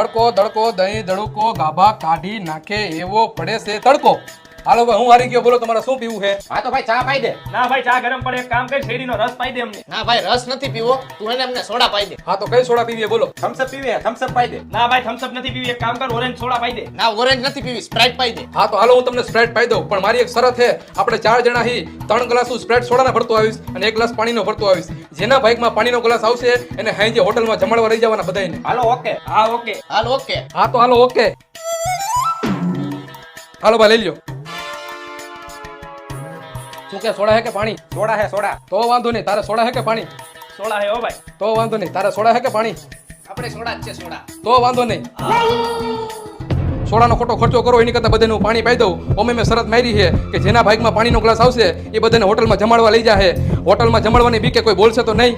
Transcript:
અડકો દડકો દહીં દડુકો ગાભા કાઢી નાખે એવો પડે છે તડકો. હાલો ભાઈ, હું હારી ગયો. બોલો તમારે શું પીવું છે? હા તો ભાઈ ચા પાઈ દે. ના ભાઈ ચા ગરમ પડે, એક કામ કર શેરડીનો રસ પાઈ દે અમને. ના ભાઈ રસ નથી પીવો, તું એને અમને સોડા પાઈ દે. હા તો કઈ સોડા પીવી છે બોલો? થમ્સઅપ પીવે, થમ્સઅપ પાઈ દે. ના ભાઈ થમ્સઅપ નથી પીવી, એક કામ કર ઓરેન્જ સોડા પાઈ દે. ના ઓરેન્જ નથી પીવી, સ્પ્રાઇટ પાઈ દે. હા તો હાલો, હું તમને સ્પ્રાઇટ પાઈ દઉં, પણ મારી એક શરત છે. આપણે 4 જણા હી 3 ગ્લાસ હું સ્પ્રાઇટ સોડાના ભરતો આવીશ અને 1 ગ્લાસ પાણીનો ભરતો આવીશ. જેના બાઇકમાં પાણીનો ગ્લાસ આવશે એને હાંજે હોટલમાં જમાડવા લઈ જવાના બધાયને. Hello okay. હા ઓકે. હાલ ઓકે. હા તો હાલો ઓકે. હાલો ભાઈ લઈ લ્યો. શું કે સોડા હે કે પાણી? સોડા હે સોડા. તો વાંધો નહીં. તારે સોડા હે કે પાણી? સોડા હે ઓ ભાઈ. તો વાંધો નહીં. તારે સોડા હે કે પાણી? આપણે સોડા જ છે સોડા. તો વાંધો નહીં. સોડાનો ખોટો ખર્ચો કરો એની કરતા બધાને હું પાણી પાઈ દઉં. ઓમે મેં શરત મારી છે કે જેના બાઇકમાં પાણીનો ગ્લાસ આવશે એ બધાને હોટલમાં જમાડવા લઈ જાહે. હોટલમાં જમાડવાની બીકે કોઈ બોલશે તો નહીં.